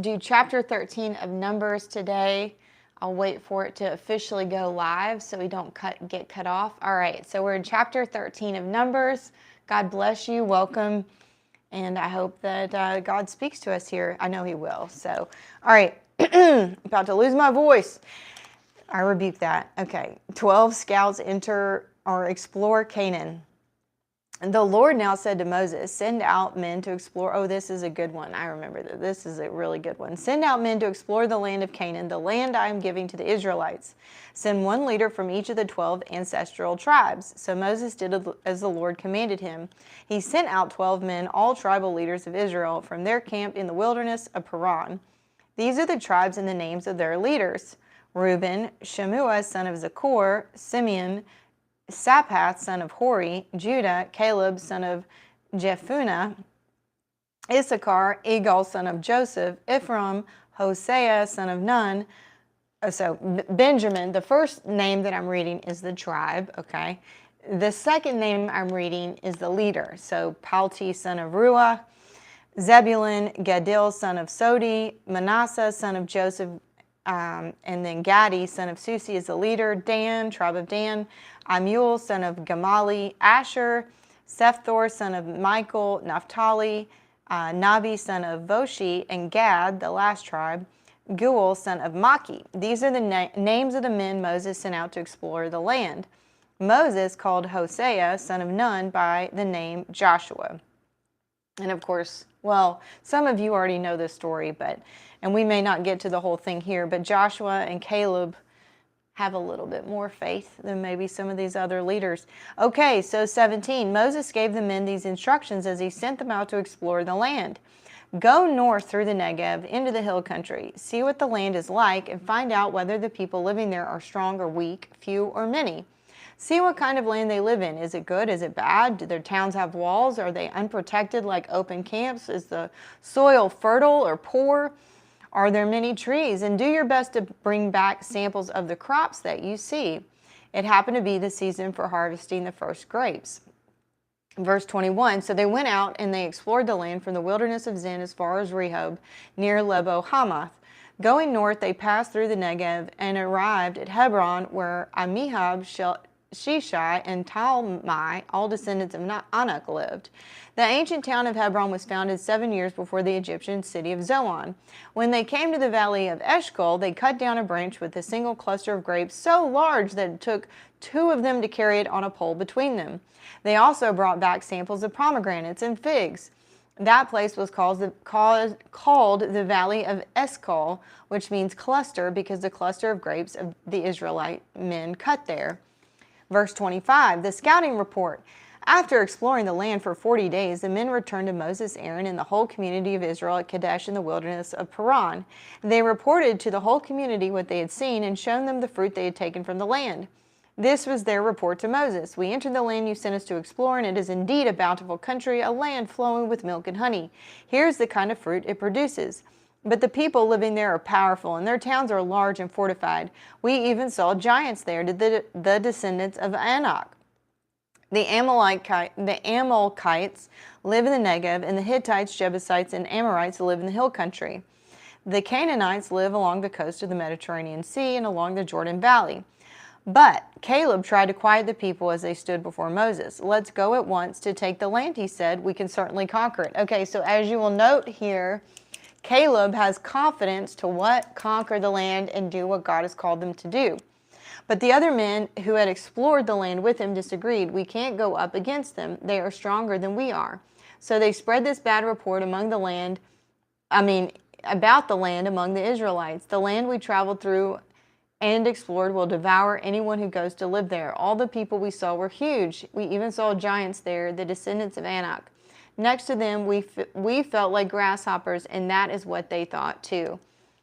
do chapter 13 of Numbers today. I'll wait for it to officially go live so we don't get cut off. All right, so we're in chapter 13 of Numbers. God bless you. Welcome. And I hope that God speaks to us here. I know he will. So, all right, about to lose my voice. I rebuke that. Okay, 12 scouts enter or explore Canaan. And the Lord now said to Moses, send out men to explore. Oh, this is a good one. I remember that. This is a really good one. Send out men to explore the land of Canaan, the land I am giving to the Israelites. Send one leader from each of the 12 ancestral tribes. So Moses did as the Lord commanded him. He sent out 12 men, all tribal leaders of Israel, from their camp in the wilderness of Paran. These are the tribes and the names of their leaders: Reuben, Shemua, son of Zaccur; Simeon, Saphath, son of Hori; Judah, Caleb, son of Jephunneh; Issachar, Egal, son of Joseph; Ephraim, Hosea, son of Nun. So Benjamin, the first name that I'm reading is the tribe, okay? The second name I'm reading is the leader. So Palti, son of Ruah; Zebulun, Gadil, son of Sodi; Manasseh, son of Joseph; and then Gadi, son of Susi, is the leader. Dan, tribe of Dan; Amul, son of Gamali; Asher, Sephthor, son of Michael; Naphtali, Nabi, son of Voshi; and Gad, the last tribe, Guel, son of Maki. These are the names of the men Moses sent out to explore the land. Moses called Hosea, son of Nun, by the name Joshua. And of course, well, some of you already know this story, and we may not get to the whole thing here, but Joshua and Caleb have a little bit more faith than maybe some of these other leaders. Okay, so 17, Moses gave the men these instructions as he sent them out to explore the land. Go north through the Negev into the hill country. See what the land is like and find out whether the people living there are strong or weak, few or many. See what kind of land they live in. Is it good? Is it bad? Do their towns have walls? Are they unprotected like open camps? Is the soil fertile or poor? Are there many trees? And do your best to bring back samples of the crops that you see. It happened to be the season for harvesting the first grapes. Verse 21, so they went out and they explored the land from the wilderness of Zin as far as Rehob, near Lebo Hamath. Going north, they passed through the Negev and arrived at Hebron, where Amihab, Shishai, and Talmai, all descendants of Anak, lived. The ancient town of Hebron was founded 7 years before the Egyptian city of Zoan. When they came to the valley of Eshcol, they cut down a branch with a single cluster of grapes so large that it took 2 of them to carry it on a pole between them. They also brought back samples of pomegranates and figs. That place was called the Valley of Eshcol, which means cluster, because the cluster of grapes of the Israelite men cut there. Verse 25, the scouting report. After exploring the land for 40 days, the men returned to Moses, Aaron, and the whole community of Israel at Kadesh in the wilderness of Paran. They reported to the whole community what they had seen and shown them the fruit they had taken from the land. This was their report to Moses. We entered the land you sent us to explore, and it is indeed a bountiful country, a land flowing with milk and honey. Here's the kind of fruit it produces. But the people living there are powerful, and their towns are large and fortified. We even saw giants there, the descendants of Anak. The Amalekites live in the Negev, and the Hittites, Jebusites, and Amorites live in the hill country. The Canaanites live along the coast of the Mediterranean Sea and along the Jordan Valley. But Caleb tried to quiet the people as they stood before Moses. Let's go at once to take the land, he said. We can certainly conquer it. Okay, so as you will note here, Caleb has confidence to what? Conquer the land and do what God has called them to do. But the other men who had explored the land with him disagreed. We can't go up against them. They are stronger than we are. So they spread this bad report about the land among the Israelites. The land we traveled through and explored will devour anyone who goes to live there. All the people we saw were huge. We even saw giants there, the descendants of Anak. Next to them, we felt like grasshoppers, and that is what they thought too.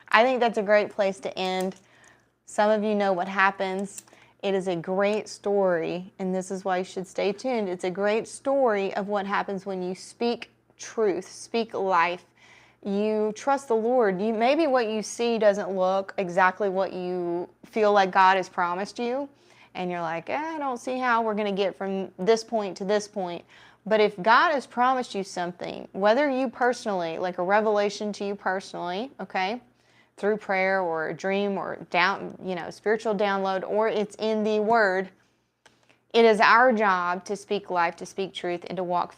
I think that's a great place to end. Some of you know what happens. It is a great story, and this is why you should stay tuned. It's a great story of what happens when you speak truth, speak life. You trust the Lord. Maybe what you see doesn't look exactly what you feel like God has promised you, and you're like, I don't see how we're going to get from this point to this point. But if God has promised you something, whether you personally, like a revelation to you personally, okay, through prayer or a dream or spiritual download, or it's in the Word, it is our job to speak life, to speak truth, and to walk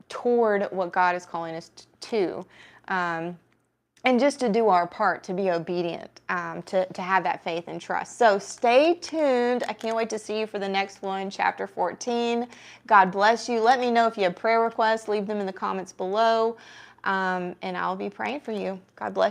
toward what God is calling us to. And just to do our part, to be obedient, to have that faith and trust. So stay tuned. I can't wait to see you for the next one, chapter 14. God bless you. Let me know if you have prayer requests. Leave them in the comments below, and I'll be praying for you. God bless you.